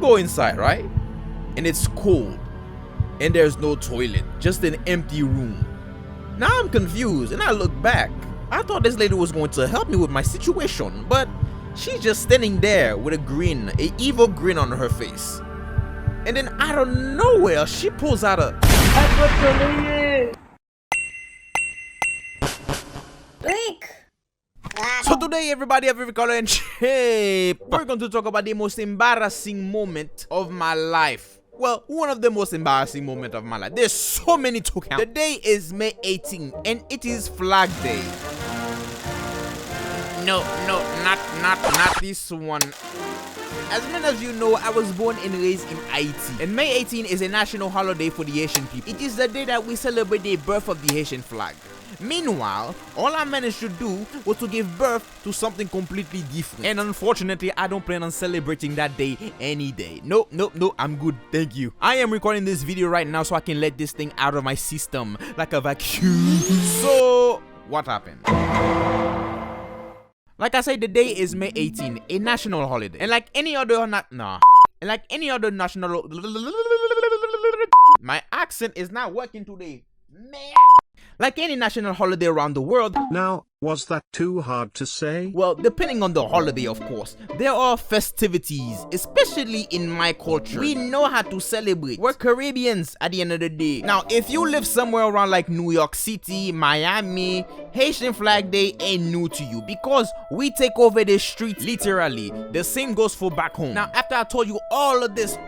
go inside, right? And it's cold. And there's no toilet, just an empty room. Now I'm confused and I look back. I thought this lady was going to help me with my situation, but she's just standing there with a grin, an evil grin on her face. And then out of nowhere, she pulls out a... Drink! So today, everybody, every color and shape, we're going to talk about the most embarrassing moment of my life. Well, one of the most embarrassing moments of my life. There's so many to count. The day is May 18th and it is Flag Day. No, not this one. As many as you know, I was born and raised in Haiti. And May 18 is a national holiday for the Haitian people. It is the day that we celebrate the birth of the Haitian flag. Meanwhile, all I managed to do was to give birth to something completely different. And unfortunately, I don't plan on celebrating that day any day. No, I'm good, thank you. I am recording this video right now so I can let this thing out of my system like a vacuum. So, what happened? Like I said, the day is May 18, a national holiday. And like any other national... My accent is not working today. Man. Like any national holiday around the world. Now, was that too hard to say? Well, depending on the holiday, of course. There are festivities, especially in my culture. We know how to celebrate. We're Caribbeans at the end of the day. Now, if you live somewhere around like New York City, Miami, Haitian Flag Day ain't new to you because we take over the streets literally. The same goes for back home. Now, after I told you all this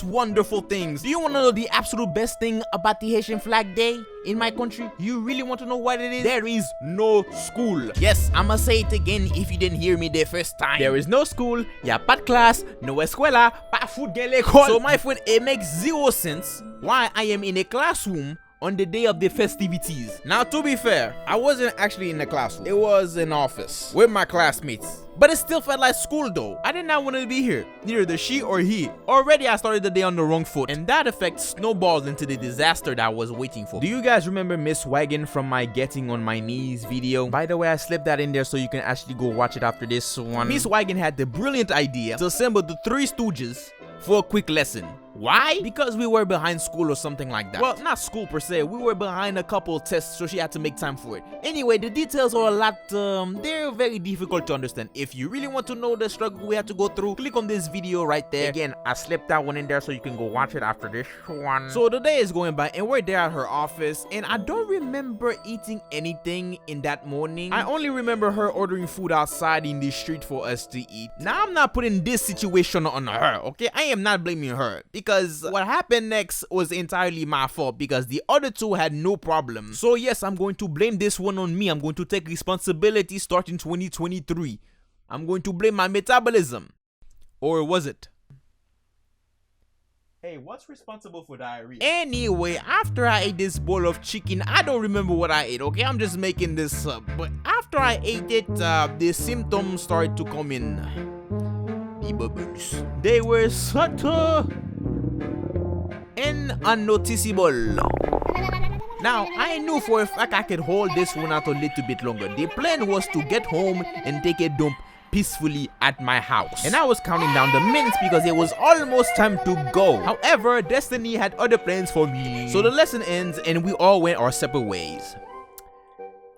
wonderful things, do you want to know the absolute best thing about the Haitian Flag Day in my country? You really want to know what it is? There is no school. Yes, I'ma say it again if you didn't hear me the first time. There is no school, y'a pas de classe, no escuela, pas foot gen l'école. So my friend, it makes zero sense why I am in a classroom on the day of the festivities. Now, to be fair, I wasn't actually in the classroom. It was an office with my classmates. But it still felt like school though. I did not want to be here, neither she or he. Already I started the day on the wrong foot, and that effect snowballed into the disaster that I was waiting for. Do you guys remember Miss Wagon from my getting on my knees video? By the way, I slipped that in there so you can actually go watch it after this one. Miss Wagon had the brilliant idea to assemble the Three Stooges for a quick lesson. Why? Because we were behind school or something like that. Well, not school per se. We were behind a couple tests, so she had to make time for it. Anyway, the details are a lot, they're very difficult to understand. If you really want to know the struggle we had to go through, click on this video right there. Again, I slipped that one in there so you can go watch it after this one. So the day is going by and we're there at her office, and I don't remember eating anything in that morning. I only remember her ordering food outside in the street for us to eat. Now, I'm not putting this situation on her, okay? I am not blaming her. Because what happened next was entirely my fault because the other two had no problem. So yes, I'm going to blame this one on me. I'm going to take responsibility starting 2023. I'm going to blame my metabolism. Or was it? Hey, what's responsible for diarrhea? Anyway, after I ate this bowl of chicken, I don't remember what I ate, okay? I'm just making this up. But after I ate it, the symptoms started to come in. The bubbles. They were subtle and unnoticeable. Now, I knew for a fact I could hold this one out a little bit longer. The plan was to get home and take a dump peacefully at my house. And I was counting down the minutes because it was almost time to go. However, destiny had other plans for me. So the lesson ends and we all went our separate ways.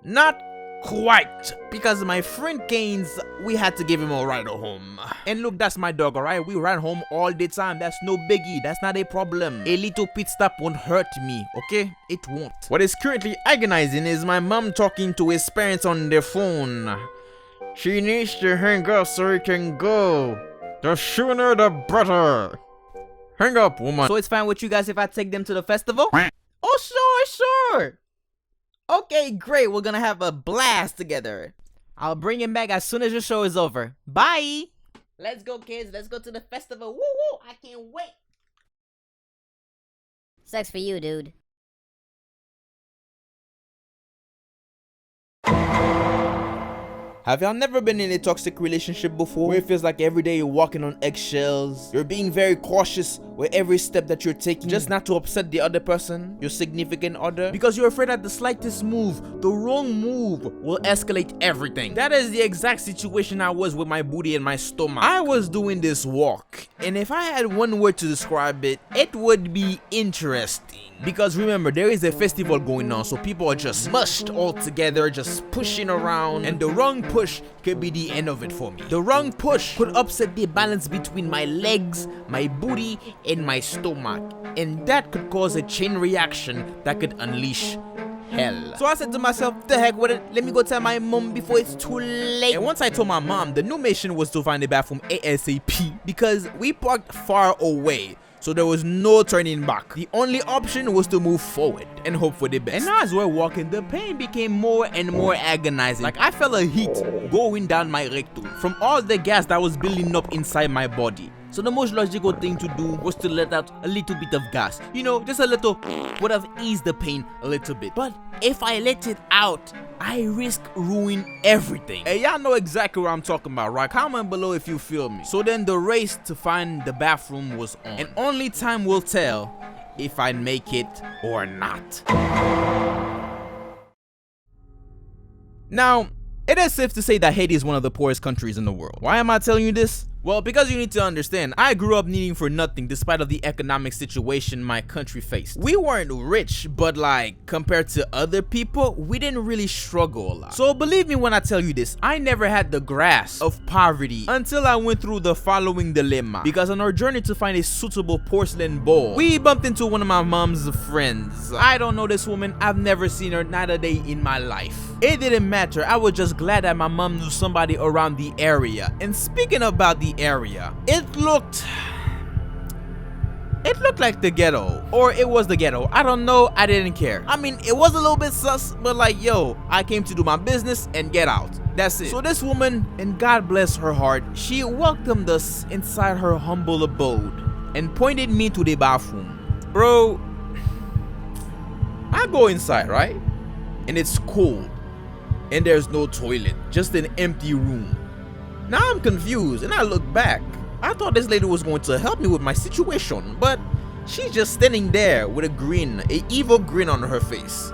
Not quite, because my friend Keynes, we had to give him a ride home. And look, that's my dog, alright? We ride home all the time. That's no biggie. That's not a problem. A little pit stop won't hurt me, okay? It won't. What is currently agonizing is my mom talking to his parents on their phone. She needs to hang up so he can go. The sooner the better. Hang up, woman. So it's fine with you guys if I take them to the festival? Oh, sure. Okay, great. We're gonna have a blast together. I'll bring him back as soon as the show is over. Bye. Let's go, kids. Let's go to the festival. Woo woo. I can't wait. Sucks for you, dude. Have y'all never been in a toxic relationship before where it feels like every day you're walking on eggshells? You're being very cautious with every step that you're taking just not to upset the other person, your significant other, because you're afraid that the slightest move, the wrong move, will escalate everything. That is the exact situation I was with my booty and my stomach. I was doing this walk, and if I had one word to describe it, it would be interesting. Because remember, there is a festival going on, so people are just mushed all together, just pushing around, and the wrong push could be the end of it for me. The wrong push could upset the balance between my legs, my booty, and my stomach, and that could cause a chain reaction that could unleash hell. So I said to myself, the heck with it, let me go tell my mom before it's too late. And once I told my mom, the new mission was to find a bathroom ASAP because we parked far away. So there was no turning back. The only option was to move forward and hope for the best. And as we're walking, the pain became more and more agonizing. Like I felt a heat going down my rectum from all the gas that was building up inside my body. So the most logical thing to do was to let out a little bit of gas. You know, just a little would have eased the pain a little bit. But if I let it out, I risk ruining everything. Hey, y'all know exactly what I'm talking about, right? Comment below if you feel me. So then the race to find the bathroom was on. And only time will tell if I make it or not. Now, it is safe to say that Haiti is one of the poorest countries in the world. Why am I telling you this? Well, because you need to understand, I grew up needing for nothing despite of the economic situation my country faced. We weren't rich, but like, compared to other people, we didn't really struggle a lot. So believe me when I tell you this, I never had the grasp of poverty until I went through the following dilemma. Because on our journey to find a suitable porcelain bowl, we bumped into one of my mom's friends. I don't know this woman, I've never seen her, not a day in my life. It didn't matter, I was just glad that my mom knew somebody around the area. And speaking about the area, it looked like the ghetto, or it was the ghetto. I don't know, I didn't care. I mean, it was a little bit sus, but like, yo, I came to do my business and get out. That's it. So this woman, and God bless her heart, she welcomed us inside her humble abode and pointed me to the bathroom. Bro, I go inside, right? And it's cold, and there's no toilet, just an empty room. Now I'm confused, and I look back. I thought this lady was going to help me with my situation, but she's just standing there with a grin, an evil grin on her face.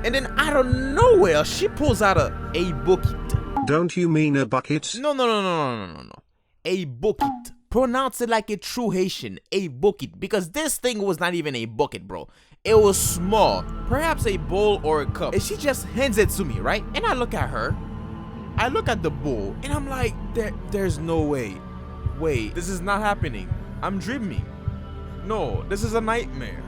And then out of nowhere, she pulls out a bucket. Don't you mean a bucket? No. A bucket. Pronounce it like a true Haitian, a bucket, because this thing was not even a bucket, bro. It was small, perhaps a bowl or a cup. And she just hands it to me, right? And I look at her. I look at the bowl and I'm like, there's no way. Wait, this is not happening. I'm dreaming. No, this is a nightmare.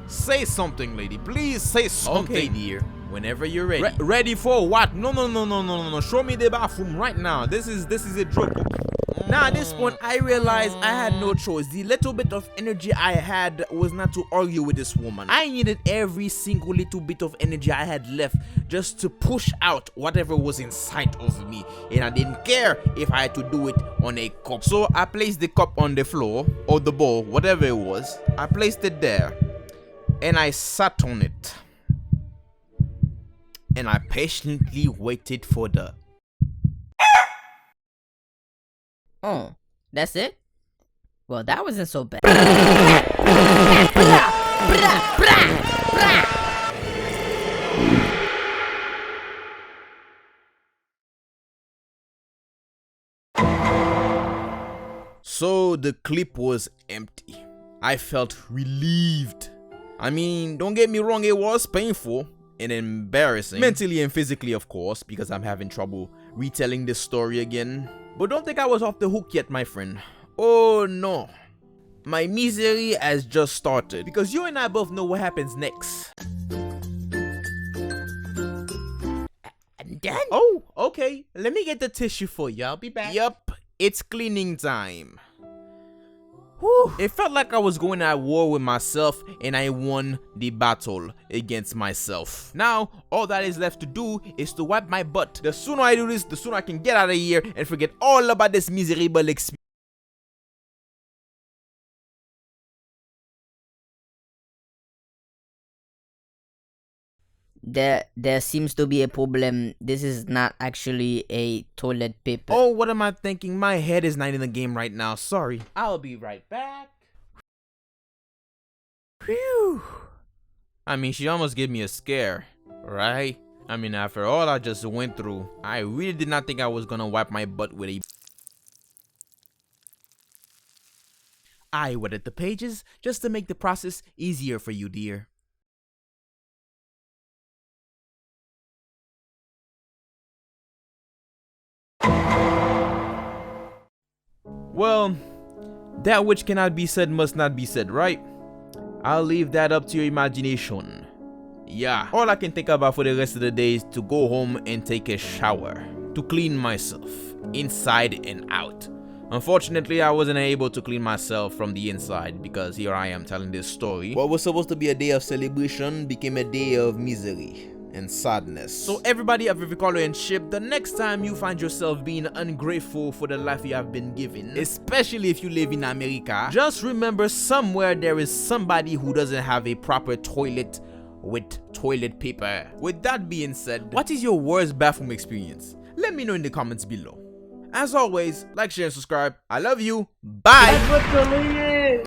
Say something, lady. Please say something. Okay, dear. Whenever you're ready. Ready for what? No. Show me the bathroom right now. This is a joke. Now at this point, I realized I had no choice. The little bit of energy I had was not to argue with this woman. I needed every single little bit of energy I had left just to push out whatever was inside of me. And I didn't care if I had to do it on a cup. So I placed the cup on the floor, or the bowl, whatever it was. I placed it there, and I sat on it. And I patiently waited for the... Oh, that's it? Well, that wasn't so bad. So the clip was empty. I felt relieved. I mean, don't get me wrong, it was painful and embarrassing. Mentally and physically, of course, because I'm having trouble retelling this story again. But don't think I was off the hook yet, my friend. Oh no. My misery has just started. Because you and I both know what happens next. I'm done? Oh, okay. Let me get the tissue for you. I'll be back. Yup, it's cleaning time. Whew. It felt like I was going at war with myself, and I won the battle against myself. Now, all that is left to do is to wipe my butt. The sooner I do this, the sooner I can get out of here and forget all about this miserable experience. There seems to be a problem. This is not actually a toilet paper. Oh, what am I thinking? My head is not in the game right now. Sorry. I'll be right back. Phew. I mean, she almost gave me a scare, right? I mean, after all I just went through, I really did not think I was gonna wipe my butt with a... I wetted the pages just to make the process easier for you, dear. Well, that which cannot be said must not be said, right? I'll leave that up to your imagination. Yeah, all I can think about for the rest of the day is to go home and take a shower, to clean myself, inside and out. Unfortunately, I wasn't able to clean myself from the inside because here I am telling this story. What was supposed to be a day of celebration became a day of misery and sadness. So everybody of every color and shape, the next time you find yourself being ungrateful for the life you have been given, especially if you live in America, just remember somewhere there is somebody who doesn't have a proper toilet with toilet paper. With that being said, what is your worst bathroom experience? Let me know in the comments below. As always, like, share, and subscribe. I love you. Bye.